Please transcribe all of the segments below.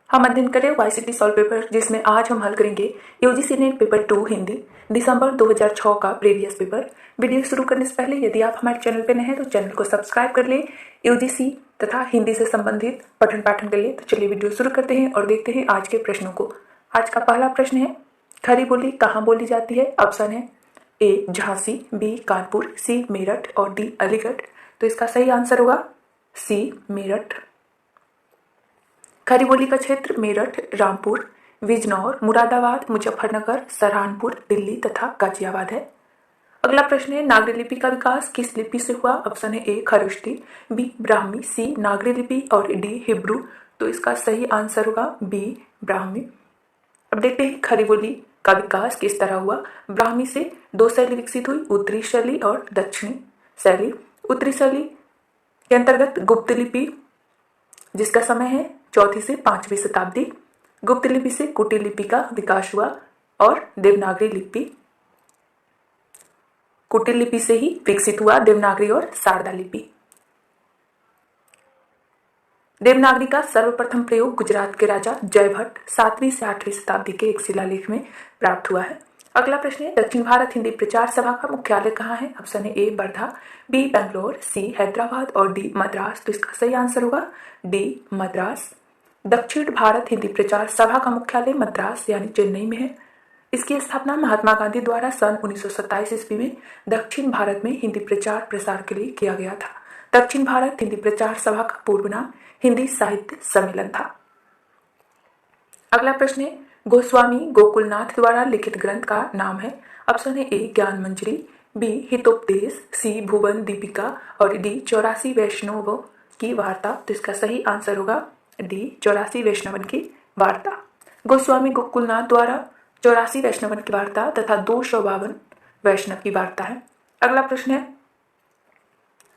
हम अध्ययन करें वाईसीटी सॉल्व पेपर, जिसमें आज हम हल करेंगे यूजीसी नेट पेपर 2 हिंदी दिसंबर 2006 का प्रीवियस पेपर। वीडियो शुरू करने से पहले यदि आप हमारे चैनल पर नए हैं तो चैनल को सब्सक्राइब कर लें यूजीसी तथा हिंदी से संबंधित पठन पाठन के लिए। तो चलिए वीडियो शुरू करते हैं और देखते हैं आज के प्रश्नों को। आज का पहला प्रश्न है, खरी बोली कहाँ बोली जाती है? ऑप्शन है ए झांसी, बी कानपुर, सी मेरठ और डी अलीगढ़। तो इसका सही आंसर होगा सी मेरठ। खरी बोली का क्षेत्र मेरठ, रामपुर, बिजनौर, मुरादाबाद, मुजफ्फरनगर, सहारनपुर, दिल्ली तथा गाजियाबाद है। अगला प्रश्न है, नागरी लिपि का विकास किस लिपि से हुआ? ऑप्शन है ए खरोष्ठी, बी ब्राह्मी, सी नागरी लिपि और डी हिब्रू। तो इसका सही आंसर होगा बी ब्राह्मी। अब देखते हैं खरी बोली का विकास किस तरह हुआ। ब्राह्मी से दो शैली विकसित हुई, उत्तरी शैली और दक्षिणी शैली। उत्तरी शैली के अंतर्गत गुप्त लिपि, जिसका समय है 4वीं से 5वीं शताब्दी। गुप्त लिपि से कुटीर लिपि का विकास हुआ और देवनागरी लिपि, कुटीर लिपि से ही विकसित हुआ देवनागरी और शारदा लिपि। देवनागरी का सर्वप्रथम प्रयोग गुजरात के राजा जयभट्ट 7वीं से 8वीं शताब्दी के एक शिलालेख में प्राप्त हुआ है। अगला प्रश्न है, दक्षिण भारत हिंदी प्रचार सभा का मुख्यालय कहाँ है? ऑप्शन है ए वर्धा, बी बेंगलोर, सी हैदराबाद और डी मद्रास। तो इसका सही आंसर होगा डी मद्रास। दक्षिण भारत हिंदी प्रचार सभा का मुख्यालय मद्रास यानी चेन्नई में है। इसकी स्थापना महात्मा गांधी द्वारा सन 1927 ईस्वी में दक्षिण भारत में हिंदी प्रचार प्रसार के लिए किया गया था। दक्षिण भारत हिंदी प्रचार सभा का पूर्व नाम हिंदी साहित्य सम्मेलन था। अगला प्रश्न है, गोस्वामी गोकुलनाथ द्वारा लिखित ग्रंथ का नाम है। ऑप्शन है ए ज्ञान मंजरी, बी हितोपदेश, सी भुवन दीपिका और डी 84 वैष्णवों की वार्ता। तो इसका सही आंसर होगा डी 84 वैष्णवन की वार्ता। गोस्वामी गोकुलनाथ द्वारा 84 वैष्णवन की वार्ता तथा 252 वैष्णव की वार्ता है। अगला प्रश्न है,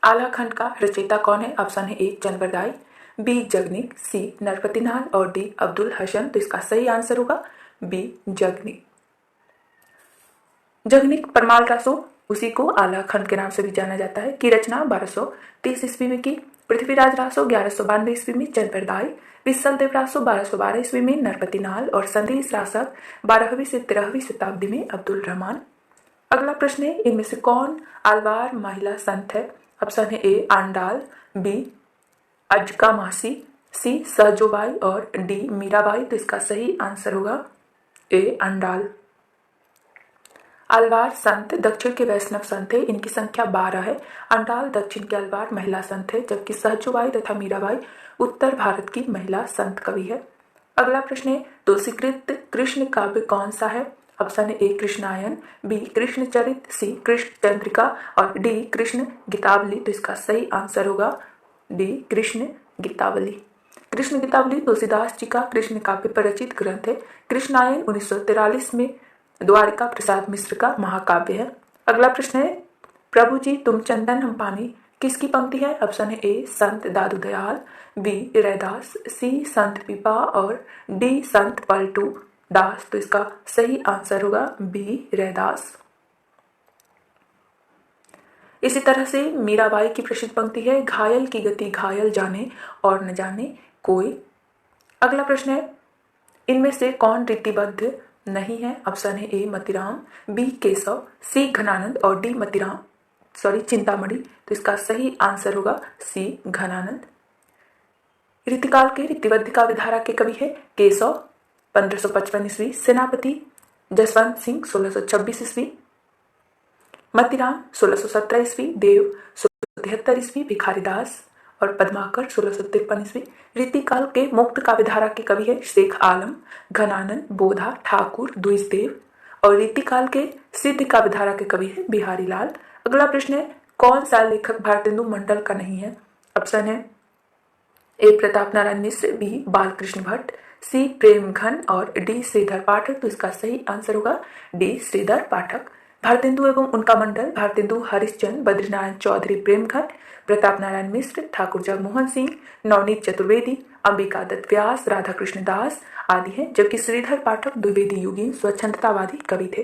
आलाखंड का रचयिता कौन है? ऑप्शन है ए चंद्रबरदाई, बी जगनिक, सी नरपतिनाल और डी अब्दुल हसन। तो इसका सही आंसर होगा बी जगनिक। जगनिक परमाल रासो, उसी को आलाखंड के नाम से भी जाना जाता है, की रचना 1230 ईस्वी में की। पृथ्वीराज रासो 1192 ईस्वी में चंद्रबरदाई, विसल देव रासो 1212 ईस्वी में नरपतिनाल और संदेश रासक 12वीं से 13वीं शताब्दी में अब्दुल रहमान। अगला प्रश्न है, इनमें से कौन आलवार महिला संत है? ऑप्शन है ए आंडाल, बी अजका मासी, सी सहजोबाई और डी मीराबाई। तो इसका सही आंसर होगा ए अंडाल। आलवार संत दक्षिण के वैष्णव संत है, इनकी संख्या 12 है। अंडाल दक्षिण के आलवार महिला संत है, जबकि सहजोबाई तथा मीराबाई उत्तर भारत की महिला संत कवि है। अगला प्रश्न है, तुलसीकृत कृष्ण काव्य कौन सा है? ऑप्शन है ए कृष्णायन, बी कृष्णचरित, सी कृष्ण चंद्रिका और डी कृष्ण गीतावली। तो इसका सही आंसर होगा डी कृष्ण गीतावली। कृष्ण गीतावली तुलसीदास जी का कृष्ण काव्य पर रचित ग्रंथ है। कृष्णायन 1943 में द्वारिका प्रसाद मिश्र का महाकाव्य है। अगला प्रश्न है, प्रभु जी तुम चंदन हम पानी किसकी पंक्ति है? ऑप्शन है ए संत दादू दयाल, बी रैदास, सी संत पीपा और डी संत पलटू दास। तो इसका सही आंसर होगा बी रैदास। इसी तरह से मीराबाई की प्रसिद्ध पंक्ति है, घायल की गति घायल जाने और न जाने कोई। अगला प्रश्न है, इनमें से कौन रीतिबद्ध नहीं है? ऑप्शन है ए मतीराम, बी केशव, सी घनानंद और डी चिंतामणि। तो इसका सही आंसर होगा सी घनानंद। रीतिकाल के रीतिबद्ध काव्य धारा के कवि है केशव 1555 ईस्वी, सेनापति जसवंत सिंह 1626 ईस्वी, मतीराम 1617 ईस्वी, देव 1673 ईस्वी, भिखारीदास और पद्माकर 1653 ईस्वी। रीतिकाल के मुक्त काव्यधारा के कवि है शेख आलम, घनानंद, बोधा, ठाकुर, द्विजदेव और रीतिकाल के सिद्ध काव्यधारा के कवि है बिहारी लाल। अगला प्रश्न है, कौन सा लेखक भारतेंदु मंडल का नहीं है? ऑप्शन है ए प्रताप नारायण मिश्र, बी बालकृष्ण भट्ट, सी प्रेम घन और डी श्रीधर पाठक। तो इसका सही आंसर होगा डी श्रीधर पाठक। भारतेंदु एवं उनका मंडल भारतेंदु हरिश्चंद्र, बद्रीनारायण चौधरी प्रेमघन, प्रताप नारायण मिश्र, ठाकुर जगमोहन सिंह, नवनीत चतुर्वेदी, अंबिका दत्त व्यास, राधाकृष्ण दास आदि हैं, जबकि श्रीधर पाठक द्विवेदी युगीन स्वच्छंदतावादी कवि थे।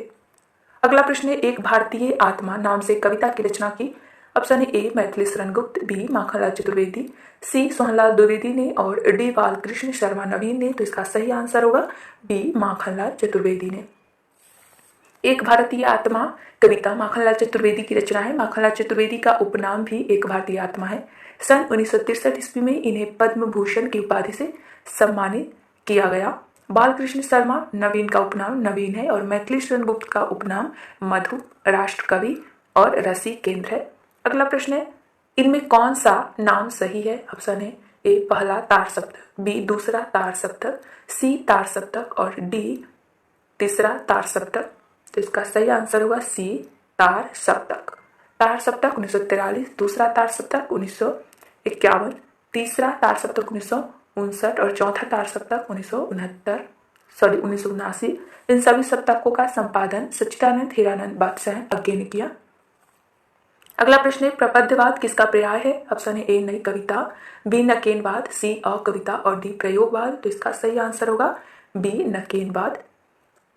अगला प्रश्न है, एक भारतीय आत्मा नाम से कविता की रचना की option A Maithili Sharan Gupt, B Makhanlal Chaturvedi, सी सोहनलाल द्विवेदी ने और डी बालकृष्ण शर्मा नवीन ने। तो इसका सही आंसर होगा बी माखनलाल चतुर्वेदी ने। एक भारतीय आत्मा कविता माखनलाल चतुर्वेदी की रचना है। माखनलाल चतुर्वेदी का उपनाम भी एक भारतीय आत्मा है। सन 1963 ईस्वी में इन्हें पद्म भूषण की उपाधि से सम्मानित किया गया। बालकृष्ण शर्मा नवीन का उपनाम नवीन है और मैथिली शरण गुप्त का उपनाम मधु, राष्ट्र कवि और रसी केंद्र है। अगला प्रश्न है, इनमें कौन सा नाम सही है? ऑप्शन है ए पहला तार सप्तक, बी दूसरा तार सप्तक, सी तार सप्तक और डी तीसरा तार सप्तक। तो इसका सही आंसर होगा सी तार सप्तक। तार सप्तक 1943, दूसरा तार सप्तक 1951, तीसरा तार सप्तक 1959 और चौथा तार सप्तक 1979। इन सभी सप्तकों का संपादन सच्चिदानंद हीरानंद बादशाह अज्ञे ने किया। अगला प्रश्न है, प्रपद्यवाद किसका पर्याय है? ऑप्शन है ए नई कविता, बी नकेनवाद, सी अकविता और डी प्रयोगवाद। तो इसका सही आंसर होगा बी नकेनवाद।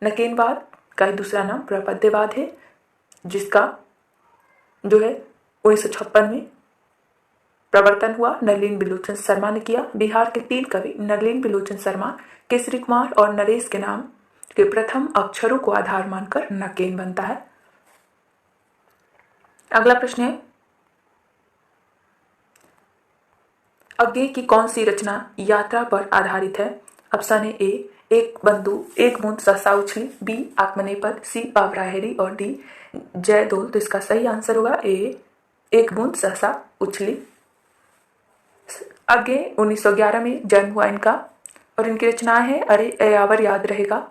नकेनवाद का दूसरा नाम प्रपद्यवाद है, जिसका जो है 1956 में प्रवर्तन हुआ, नलिन बिलोचन शर्मा ने किया। बिहार के 3 कवि नलिन बिलोचन शर्मा, केसरी कुमार और नरेश के नाम के प्रथम अक्षरों को आधार मानकर नकेन बनता है। अगला प्रश्न है, अज्ञे की कौन सी रचना यात्रा पर आधारित है? ऑप्शन है ए एक बूंद सहसा उछली, बी आत्मनेपद, सी बाबराहेरी और डी जयदोल। तो इसका सही आंसर होगा ए एक बूंद सहसा उछली। अज्ञे 1911 में जन्म हुआ इनका और इनकी रचनाएं हैं अरे अयावर याद रहेगा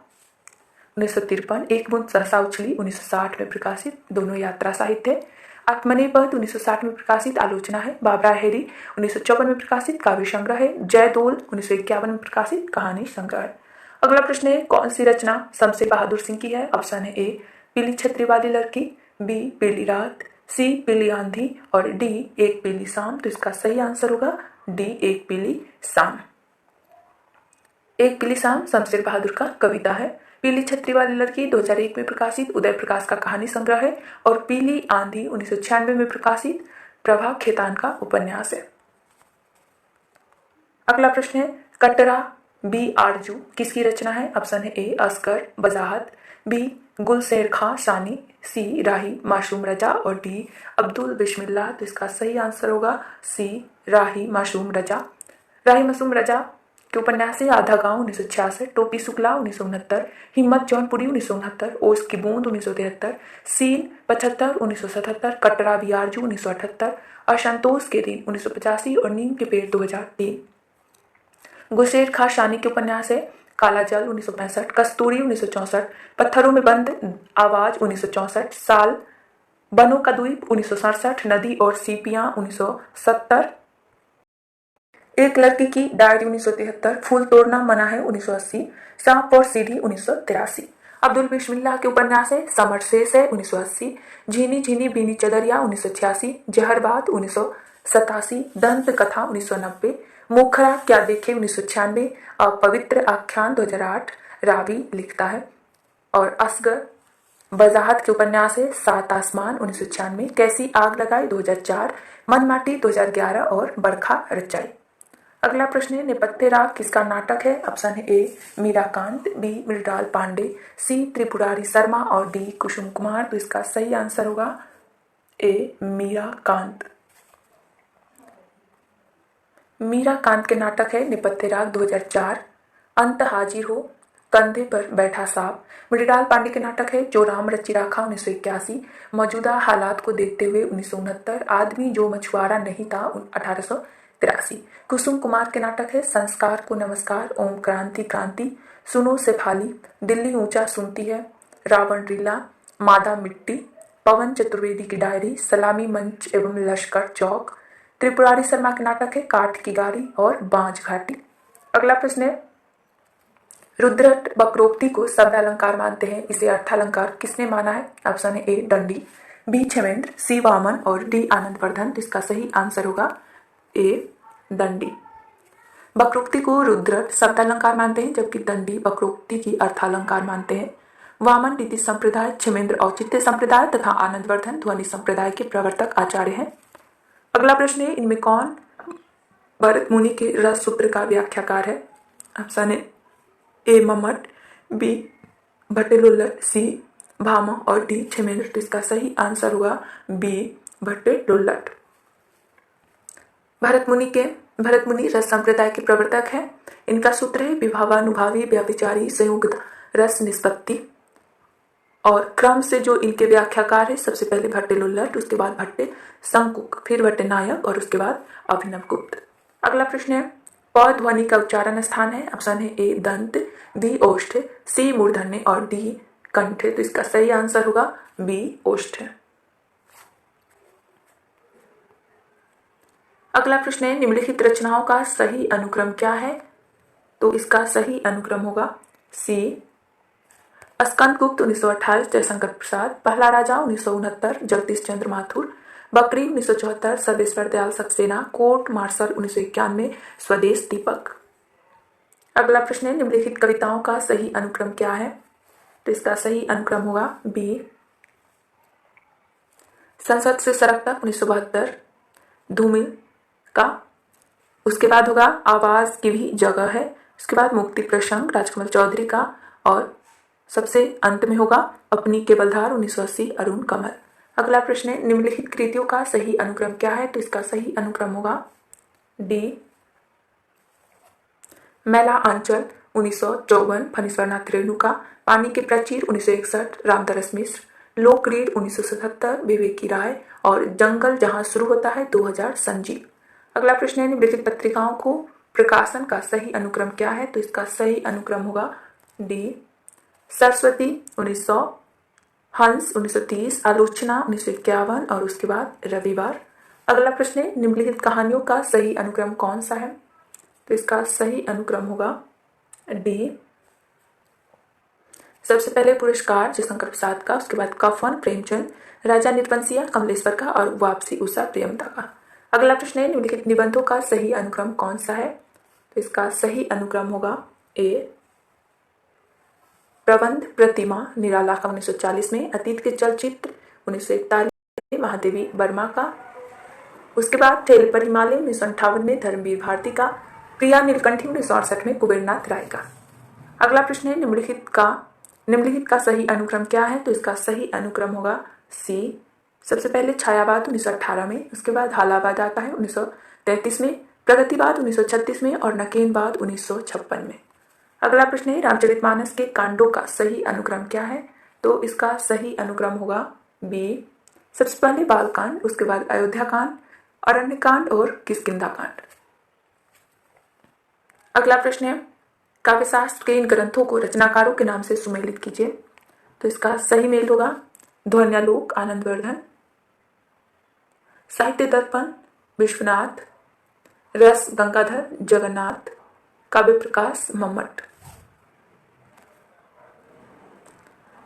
1953, एक बूंद सहसा उछली 1960 में प्रकाशित, दोनों यात्रा साहित्य। आत्मनेपद 1960 में प्रकाशित आलोचना है। बाबराहेरी 1954 में प्रकाशित काव्य संग्रह है। जयदोल 1951 में प्रकाशित कहानी संग्रह है। अगला प्रश्न है, कौन सी रचना शमशेर बहादुर सिंह की है? ऑप्शन है ए पीली छतरी वाली लड़की, बी पीली रात, सी पीली आंधी और डी एक पीली शाम। तो इसका सही आंसर होगा डी एक पीली शाम। एक पीली शाम शमशेर बहादुर का कविता है। पीली छतरी वाली लड़की 2001 में प्रकाशित उदय प्रकाश का कहानी संग्रह है और पीली आंधी 1996 में प्रकाशित प्रभा खेतान का उपन्यास है। अगला प्रश्न है, कटरा बी आरजू किसकी रचना है? ऑप्शन है ए असगर वजाहत, बी गुलशेर खां सानी, सी राही मासूम रजा और डी अब्दुल बिस्मिल्लाह। तो इसका सही आंसर होगा सी राही मासूम रजा। राही मासूम रजा के उपन्यास है आधा गांव 1966, टोपी शुक्ला 1969, हिम्मत जौनपुरी 1969, ओस की बूंद 1973, सीन 75 1977, कटरा बी आरजू 1978, असंतोष के दिन 1985 और नीम के पेड़ 2003। गुलशेर खां शानी के उपन्यास है काला जल 1965, कस्तूरी 1964, पत्थरों में बंद आवाज 1964, साल बनों का द्वीप 1967, नदी और सीपियां 1970, एक लड़की की डायरी 1973, फूल तोड़ना मना है 1980, सांप और सीढ़ी 1983। अब्दुल बिस्मिल्लाह के उपन्यास है समर शेष है 1980, झीनी झीनी बीनी चदरिया 1986, जहरबाद 1987, दंत कथा 1990, मुखरा क्या देखे 1996, पवित्र आख्यान 2008 रावी लिखता है। और असगर वजाहत के उपन्यास है सात आसमान 1996, कैसी आग लगाई 2004, मन माटी 2011 और बरखा रचाई। अगला प्रश्न है, नेपथ्य राग किसका नाटक है? ऑप्शन है ए मीराकांत, बी मृणाल पांडे, सी त्रिपुरारी शर्मा और डी कुसुम कुमार। तो इसका सही आंसर होगा ए मीराकांत। मीराकांत के नाटक है नेपथ्य राग 2004, अंत हाजिर हो, कंधे पर बैठा सांप। मृणाल पांडे के नाटक है जो राम रचि राखा 1981, मौजूदा हालात को देखते हुए 1969, आदमी जो मछुआरा नहीं था 1883। कुसुम कुमार के नाटक है संस्कार को नमस्कार, ओम क्रांति क्रांति, सुनो शेफाली, दिल्ली ऊंचा सुनती है, रावण रीला, मादा मिट्टी, पवन चतुर्वेदी की डायरी, सलामी मंच एवं लश्कर चौक। त्रिपुरारी शर्मा के नाटक है काठ की गाड़ी और बांझ घाटी। अगला प्रश्न है, रुद्रट वक्रोक्ति को शब्द अलंकार मानते हैं, इसे अर्थालंकार किसने माना है? ऑप्शन है ए दंडी, बी क्षेमेंद्र, सी वामन और डी आनंदवर्धन। तो इसका सही आंसर होगा ए दंडी। वक्रोक्ति को रुद्रट शब्द अलंकार मानते हैं जबकि दंडी वक्रोक्ति की अर्थालंकार मानते हैं। वामन रीति संप्रदाय, क्षेमेंद्र औचित्य संप्रदाय तथा आनंदवर्धन ध्वनि संप्रदाय के प्रवर्तक आचार्य हैं। अगला प्रश्न है, इनमें कौन भरत मुनि के रस सूत्र का व्याख्याकार है? ऑप्शन है ए मम्मट, बी भट्टलुल्लट, सी भामा और डी क्षेमेंद्र। तो इसका सही आंसर होगा बी भट्टलुल्लट। भरत मुनि रस संप्रदाय के प्रवर्तक हैं। इनका सूत्र है विभावानुभावी व्यभिचारी संयुक्त रस निष्पत्ति। और क्रम से जो इनके व्याख्याकार है, सबसे पहले भट्टलुल्लट, उसके बाद भट्ट संकुक, फिर भट्टनायक और उसके बाद अभिनवगुप्त। अगला प्रश्न है, प ध्वनि का उच्चारण स्थान है? ऑप्शन है ए दंत, बी ओष्ठ, सी मूर्धन्य और डी कंठ। तो इसका सही आंसर होगा बी ओष्ठ। अगला प्रश्न है, निम्नलिखित रचनाओं का सही अनुक्रम क्या है? तो इसका सही अनुक्रम होगा सी स्कंदगुप्त 1928, जयशंकर प्रसाद, पहला राजा 1969, जगदीश चंद्र माथुर, बकरी 1974, सर्वेश्वर दयाल सक्सेना, कोर्ट मार्शल 1991, स्वदेश दीपक। अगला प्रश्न है, निम्नलिखित कविताओं का सही अनुक्रम क्या है? तो इसका सही अनुक्रम होगा बी संसद से सड़क तक 1972, धूमिल का, उसके बाद होगा आवाज की भी जगह है, उसके बाद मुक्ति प्रसंग राजकमल चौधरी का, और सबसे अंत में होगा अपनी केवलधार 1980 अरुण कमल। अगला प्रश्न है, निम्नलिखित कृतियों का सही अनुक्रम क्या है? तो इसका सही अनुक्रम होगा डी मैला आंचल 1954, फणीश्वरनाथ रेणुका, पानी के प्राचीर 1961, रामदरस मिश्र, लोकरीड 1977, विवेकी राय, और जंगल जहां शुरू होता है 2000 संजीव। अगला प्रश्न है, निम्नलिखित पत्रिकाओं को प्रकाशन का सही अनुक्रम क्या है? तो इसका सही अनुक्रम होगा डी सरस्वती 1900, हंस 1930, आलोचना 1951 और उसके बाद रविवार। अगला प्रश्न है, निम्नलिखित कहानियों का सही अनुक्रम कौन सा है? तो इसका सही अनुक्रम होगा डी सबसे पहले पुरस्कार जयशंकर प्रसाद का, उसके बाद कफन प्रेमचंद, राजा निर्वंशिया कमलेश्वर का, और वापसी उषा प्रियमता का। अगला प्रश्न है, निम्नलिखित निबंधों का सही अनुक्रम कौन सा है? तो इसका सही अनुक्रम होगा ए प्रबंध प्रतिमा निराला का 1940 में, अतीत के चलचित्र 1941 महादेवी वर्मा का, उसके बाद ठेल पर हिमालय 1958 में धर्मवीर भारती का, प्रिया नीलकंठी 1968 में कुबेरनाथ राय का। अगला प्रश्न है, निम्नलिखित का सही अनुक्रम क्या है? तो इसका सही अनुक्रम होगा सी सबसे पहले छायावाद 1918 में, उसके बाद हालावाद आता है 1933 में, प्रगतिवाद 1936 में और नकेनवाद 1956 में। अगला प्रश्न है, रामचरितमानस के कांडों का सही अनुक्रम क्या है? तो इसका सही अनुक्रम होगा बी सबसे पहले बालकांड, उसके बाद अयोध्या कांड, अरण्य कांड और किष्किंधा कांड। अगला प्रश्न है, काव्यशास्त्र के इन ग्रंथों को रचनाकारों के नाम से सुमेलित कीजिए। तो इसका सही मेल होगा ध्वन्यालोक आनंदवर्धन, साहित्य दर्पण विश्वनाथ, रस गंगाधर जगन्नाथ, काव्य प्रकाश मम्मट।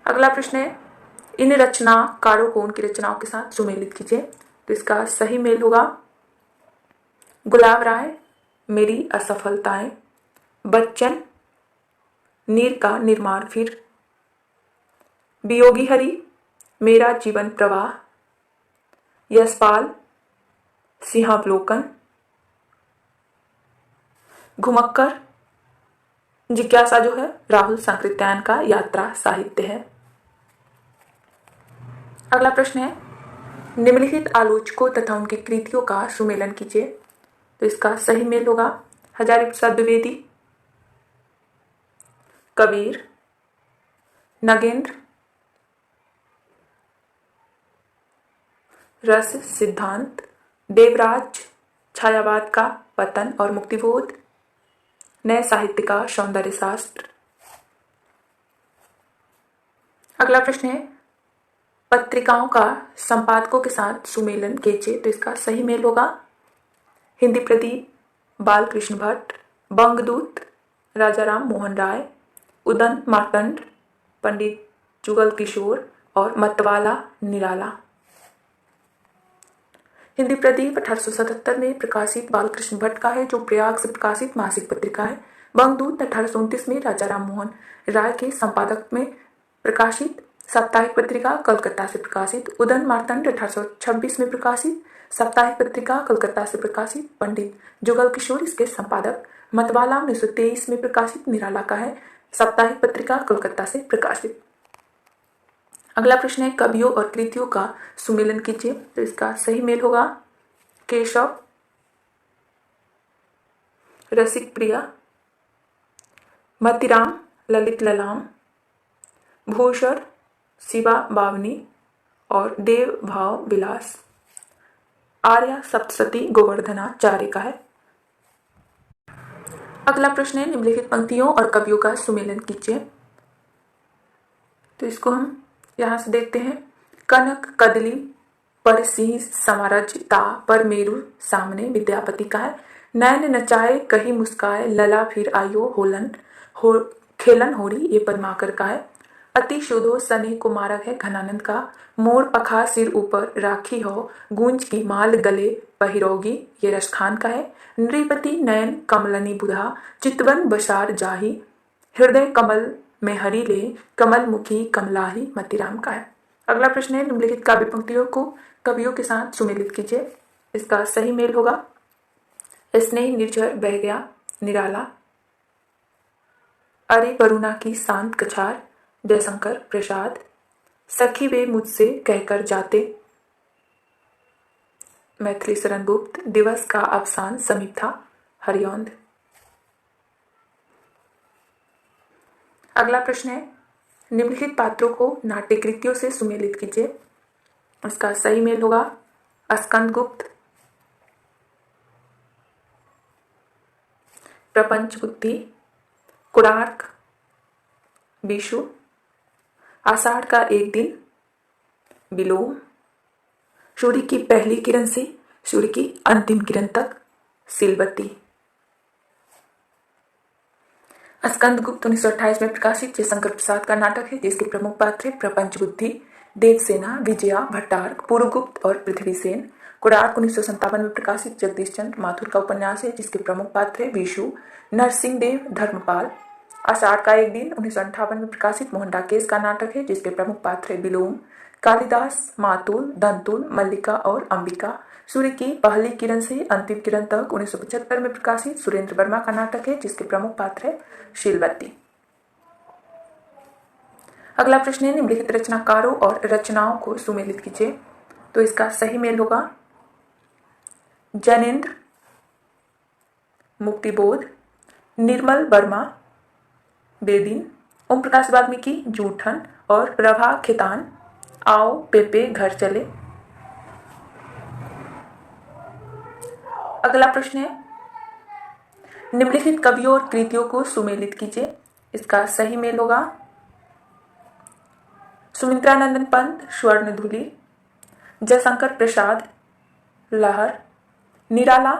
अगला प्रश्न है, इन रचनाकारों को उनकी रचनाओं के साथ सुमेलित कीजिए। तो इसका सही मेल होगा गुलाब राय, मेरी असफलताएं, बच्चन, नीर का निर्माण फिर, वियोगी हरि, मेरा जीवन प्रवाह, यशपाल, सिंहावलोकन, घुमक्कर, जिज्ञासा जो है राहुल सांकृत्यायन का यात्रा साहित्य है। अगला प्रश्न है, निम्नलिखित आलोचकों तथा उनकी कृतियों का सुमेलन कीजिए। तो इसका सही मेल होगा हजारी प्रसाद द्विवेदी, कबीर, नगेंद्र, रस सिद्धांत, देवराज, छायावाद का पतन और मुक्तिबोध, नए साहित्य का सौंदर्य शास्त्र। अगला प्रश्न है, पत्रिकाओं का संपादकों के साथ सुमेलन कीजिए। तो इसका सही मेल होगा हिंदी प्रदीप, बालकृष्ण भट्ट, बंगदूत, राजा राम मोहन राय, उदन मार्तंड, पंडित जुगल किशोर और मतवाला निराला। हिंदी प्रदीप 1877 में प्रकाशित बालकृष्ण भट्ट का है, जो प्रयाग से प्रकाशित मासिक पत्रिका है। बंगदूत 1829 में राजा राम मोहन राय के संपादक में प्रकाशित। साप्ताहिक पत्रिका कलकत्ता से प्रकाशित। उदन मार्तंड 1826 में प्रकाशित। साप्ताहिक पत्रिका कलकत्ता से प्रकाशित। पंडित जुगल किशोर इसके संपादक। मतवाला 1923 में प्रकाशित, निराला का है। साप्ताहिक पत्रिका कलकत्ता से प्रकाशित। अगला प्रश्न है कवियों और कृतियों का सुमेलन कीजिए। तो इसका सही मेल होगा केशव, रसिक प्रिया, मतिराम, ललित ललाम, भूषण, शिवा बावनी और देव भाव विलास। आर्या सप्तशती गोवर्धनाचार्य का है। अगला प्रश्न है निम्नलिखित पंक्तियों और कवियों का सुमेलन कीजिए। तो इसको हम यहां से देखते हैं। कनक कदली पर सिंह समारज ता पर मेरु सामने विद्यापति का है। नैन नचाए कही मुस्काए लला फिर आयो खेलन होरी ये पद्माकर का है। अति शोधो सने कुमारक है घनानंद का। मोर पखा सिर ऊपर राखी हो गूंज की माल गले पहिरोगी ये रसखान का है। नृपति नयन कमलनी बुधा चितवन बशार जाही हृदय कमल में हरि ले कमल मुखी कमलाही मतिराम का है। अगला प्रश्न है निम्नलिखित काव्य पंक्तियों को कवियों के साथ सुमेलित कीजिए। इसका सही मेल होगा स्नेह निर्झर बह गया, निराला। अरे वरुणा की शांत कछार, जयशंकर प्रसाद। सखी वे मुझसे कहकर जाते, मैथिली शरण गुप्त। दिवस का अवसान समीप था, हरिऔंध। अगला प्रश्न है निम्नलिखित पात्रों को नाट्य कृतियों से सुमेलित कीजिए। इसका सही मेल होगा स्कंद गुप्त, प्रपंच बुद्धि, कोणार्क, विषु, आषाढ़ का एक दिन, विलोम, सूर्य की पहली किरण से सूर्य की अंतिम किरण तक, सिलवती। स्कंद गुप्त 1928 में प्रकाशित जयशंकर प्रसाद का नाटक है जिसके प्रमुख पात्र प्रपंच बुद्धि, देवसेना, विजया, भट्टार्क, पूर्वगुप्त और पृथ्वीसेन। कोणार्क 1957 में प्रकाशित जगदीश चंद्र माथुर का उपन्यास है जिसके प्रमुख पात्र विशु, नरसिंह देव, धर्मपाल। आषाढ़ का एक दिन 1958 में प्रकाशित मोहन डाकेश का नाटक है जिसके प्रमुख पात्र विलोम, कालिदास, मातुल, दंतुल, मल्लिका और अंबिका। सूर्य की पहली किरण से अंतिम किरण तक 1975 में प्रकाशित सुरेंद्र वर्मा का नाटक है जिसके प्रमुख पात्र है शीलवती। अगला प्रश्न है निम्नलिखित रचनाकारों और रचनाओं को सुमेलित कीजिए। तो इसका सही मेल होगा जैनेन्द्र, मुक्तिबोध, निर्मल वर्मा, बेदिन, ओम प्रकाश वाल्मीकि, जूठन और प्रभा खेतान। आओ पेपे घर चले। अगला प्रश्न है निम्नलिखित कवियों और कृतियों को सुमेलित कीजिए। इसका सही मेल होगा सुमित्रानंदन पंत, स्वर्णधुली, जयशंकर प्रसाद, लहर, निराला,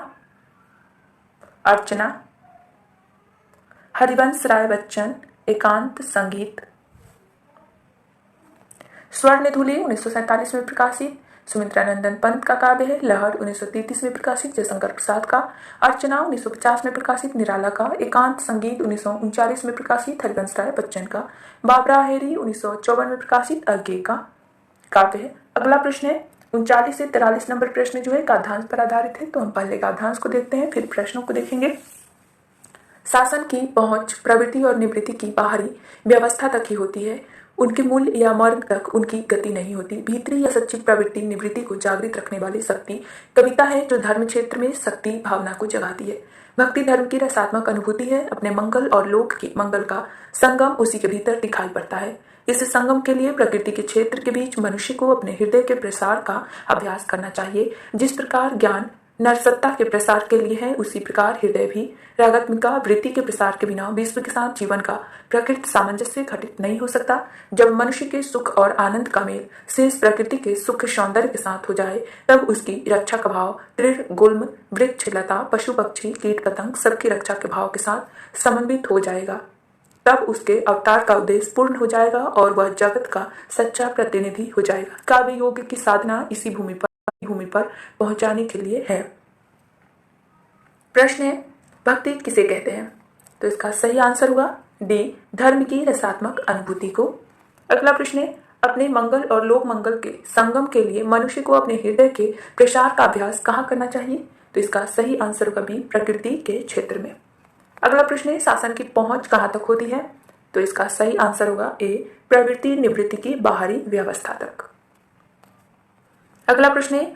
अर्चना, हरिवंश राय बच्चन, एकांत संगीत। स्वर्णधुली 1947 में प्रकाशित सुमित्रानंदन पंत का काव्य है। लहर 1933 में प्रकाशित जयशंकर प्रसाद का। अर्चना 1950 में प्रकाशित निराला का। एकांत संगीत 1939 में प्रकाशित हरिवंश राय बच्चन का। बाबरा हेरी 1954 में प्रकाशित अज्ञे का काव्य है। अगला प्रश्न है 39 से 43 नंबर प्रश्न जो है गाद्यांश पर आधारित है। तो हम पहले गाद्यांश को देखते हैं फिर प्रश्नों को देखेंगे। शासन की पहुंच प्रवृत्ति और निवृत्ति की बाहरी व्यवस्था तक ही होती है, उनके मूल या मर्म तक उनकी गति नहीं होती। भीतरी या सच्ची प्रवृत्ति निवृत्ति को जागृत रखने वाली शक्ति कविता है जो धर्म क्षेत्र में शक्ति भावना को जगाती है। भक्ति धर्म की रसात्मक अनुभूति है, अपने मंगल और लोक के मंगल का संगम उसी के भीतर दिखाई पड़ता है। इस संगम के लिए प्रकृति के क्षेत्र के बीच मनुष्य को अपने हृदय के प्रसार का अभ्यास करना चाहिए। जिस प्रकार ज्ञान नरसत्ता के प्रसार के लिए है उसी प्रकार हृदय भी रागात्मिका वृत्ति के प्रसार के बिना विश्व के साथ जीवन का प्रकृति सामंजस्य घटित नहीं हो सकता। जब मनुष्य के सुख और आनंद का मेल शेष प्रकृति के सुख सौंदर्य के साथ हो जाए तब उसकी रक्षा का भाव दृढ़ गुल्म वृक्ष लता पशु पक्षी कीट पतंग सबकी रक्षा के भाव के साथ समन्वित हो जाएगा। तब उसके अवतार का उद्देश्य पूर्ण हो जाएगा और वह जगत का सच्चा प्रतिनिधि हो जाएगा। काव्य योग की साधना इसी भूमि पर पहुंचाने के लिए है। प्रश्न है भक्ति किसे कहते हैं? तो इसका सही आंसर होगा डी, धर्म की रसात्मक अनुभूति को। अगला प्रश्न है, अपने मंगल और लोक मंगल के संगम के लिए मनुष्य को अपने हृदय के प्रसार का अभ्यास कहाँ करना चाहिए? तो इसका सही आंसर होगा बी, प्रकृति के क्षेत्र में। अगला प्रश्न है, शासन की पहुंच कहाँ तक होती है? तो इसका सही आंसर होगा ए, प्रवृत्ति निवृत्ति की बाहरी व्यवस्था तक। अगला प्रश्न है,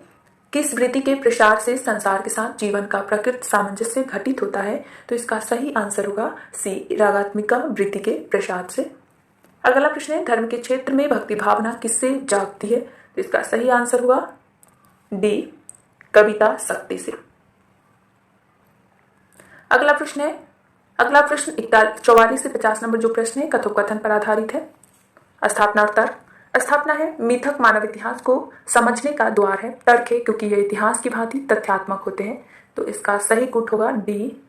किस वृत्ति के प्रसार से संसार के साथ जीवन का प्रकृति सामंजस्य घटित होता है? तो इसका सही आंसर होगा सी, रागात्मिका वृत्ति के प्रसार से। अगला प्रश्न है, धर्म के क्षेत्र में भक्ति भावना किससे जागती है? तो इसका सही आंसर होगा डी, कविता शक्ति से। अगला प्रश्न 44 से 50 नंबर जो प्रश्न है कथोपकथन पर आधारित है। स्थापना और तर्क। स्थापना है, मिथक मानव इतिहास को समझने का द्वार है। तर्क है, क्योंकि यह इतिहास की भांति तथ्यात्मक होते हैं। तो इसका सही कूट होगा डी,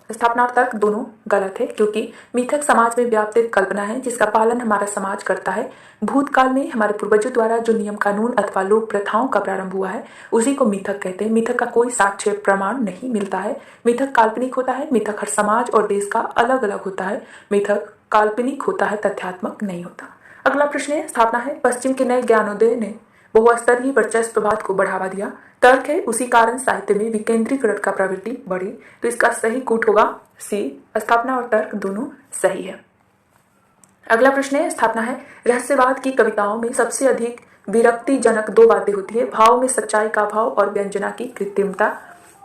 स्थापना और तर्क दोनों गलत है, क्योंकि मिथक समाज में व्याप्त एक कल्पना है जिसका पालन हमारा समाज करता है। भूतकाल में हमारे पूर्वजों द्वारा जो नियम कानून अथवा लोक प्रथाओं का प्रारंभ हुआ है उसी को मिथक कहते हैं। मिथक का कोई साक्ष्य प्रमाण नहीं मिलता है। मिथक काल्पनिक होता है। मिथक हर समाज और देश का अलग अलग होता है। मिथक काल्पनिक होता है, तथ्यात्मक नहीं होता। अगला प्रश्न है, स्थापना है, पश्चिम के नए ज्ञानोदय ने बहुस्तरीय वर्चस्ववाद को बढ़ावा दिया। तर्क है, उसी कारण साहित्य में विकेंद्रीकरण का प्रवृत्ति बढ़ी। तो इसका सही कूट होगा सी, स्थापना और तर्क दोनों सही है। अगला प्रश्न है, स्थापना है, रहस्यवाद की कविताओं में सबसे अधिक विरक्तिजनक दो बातें होती है, भाव में सच्चाई का अभाव और व्यंजना की कृत्रिमता।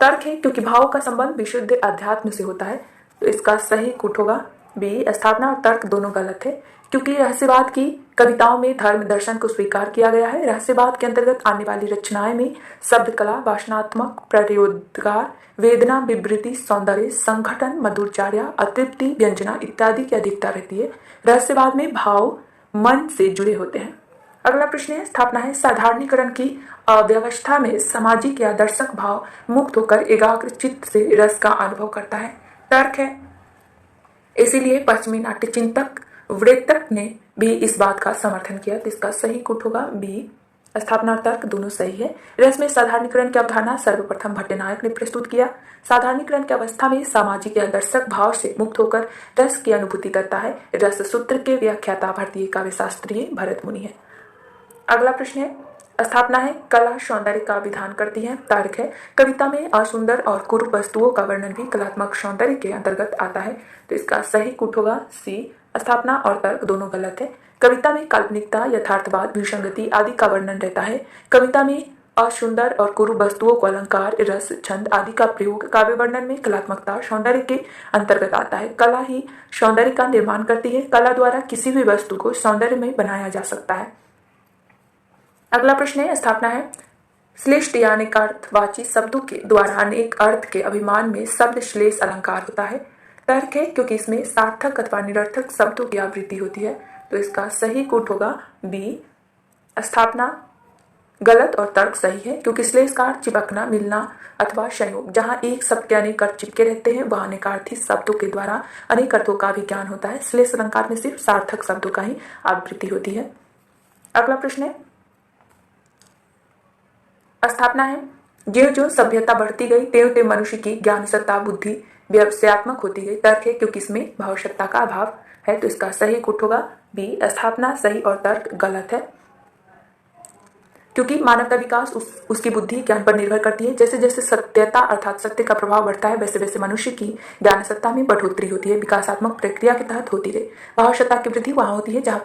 तर्क है, क्योंकि भाव का संबंध विशुद्ध अध्यात्म से होता है। तो इसका सही कूट होगा बी, स्थापना और तर्क दोनों गलत है, क्योंकि रहस्यवाद की कविताओं में धर्म दर्शन को स्वीकार किया गया है। रहस्यवाद के अंतर्गत आने वाली रचनाएं में शब्द कला, वासनात्मक प्रयोगार, वेदना, विवृति, सौंदर्य, संघटन, मधुरचार्य, अतृप्ति, व्यंजना इत्यादि की अधिकता रहती है। रहस्यवाद में भाव मन से जुड़े होते हैं। अगला प्रश्न है, स्थापना है, साधारणीकरण की अव्यवस्था में सामाजिक या दर्शक भाव मुक्त होकर एकाग्र चित्त से रस का अनुभव करता है। तर्क है, इसीलिए पश्चिमी नाट्य चिंतक वृत्तक ने भी इस बात का समर्थन किया। तो इसका सही कूट होगा बी, स्थापना और तर्क दोनों सही है। रस में साधारणीकरण की अवधारणा सर्वप्रथम भट्टनायक ने प्रस्तुत किया। साधारणीकरण की अवस्था में सामाजिक या दर्शक भाव से मुक्त होकर रस की अनुभूति करता है। रस सूत्र के व्याख्याता भारतीय काव्यशास्त्रीय भरत मुनि है। अगला प्रश्न है, स्थापना है, कला सौंदर्य का विधान करती है। तर्क है, कविता में असुंदर और कुरूप वस्तुओं का वर्णन भी कलात्मक सौंदर्य के अंतर्गत आता है। तो इसका सही कूट होगा सी, स्थापना और तर्क दोनों गलत है। कविता में काल्पनिकता, यथार्थवाद, विसंगति आदि का वर्णन रहता है। कविता में असुंदर और कुरूप वस्तुओं को अलंकार, रस, छंद आदि का प्रयोग काव्य वर्णन में कलात्मकता सौंदर्य के अंतर्गत आता है। कला ही सौंदर्य का निर्माण करती है। कला द्वारा किसी भी वस्तु को सौंदर्य में बनाया जा सकता है। अगला प्रश्न है, स्थापना है, श्लेष्ठ यानी अर्थवाची शब्दों के द्वारा अनेक अर्थ के अभिमान में शब्द श्लेष अलंकार होता है। तर्क है, क्योंकि इसमें सार्थक अथवा निरर्थक शब्दों की आवृत्ति होती है। तो इसका सही कूट होगा बी, स्थापना गलत और तर्क सही है, क्योंकि श्लेष का अर्थ चिपकना, मिलना अथवा संयोग। जहां एक शब्द के अनेक अर्थ चिपके रहते हैं वहां अनेकार्थी शब्दों के द्वारा अनेक अर्थों का भी ज्ञान होता है। श्लेष अलंकार में सिर्फ सार्थक शब्दों का ही आवृत्ति होती है। अगला प्रश्न है, स्थापना है, जो सभ्यता बढ़ती गई त्यों मनुष्य की ज्ञान सत्ता बुद्धि व्यवसायत्मक होती गई। तर्क है, क्योंकि इसमें भावसत्ता का अभाव है। तो इसका सही कूट होगा बी, स्थापना सही और तर्क गलत है, क्योंकि मानव का विकास उसकी बुद्धि ज्ञान पर निर्भर करती है। जैसे जैसे सत्यता अर्थात सत्य का प्रभाव बढ़ता है वैसे वैसे मनुष्य की ज्ञान सत्ता में बढ़ोतरी होती है। विकासात्मक प्रक्रिया के तहत होती है। भावसत्ता की वृद्धि वहां होती है जहां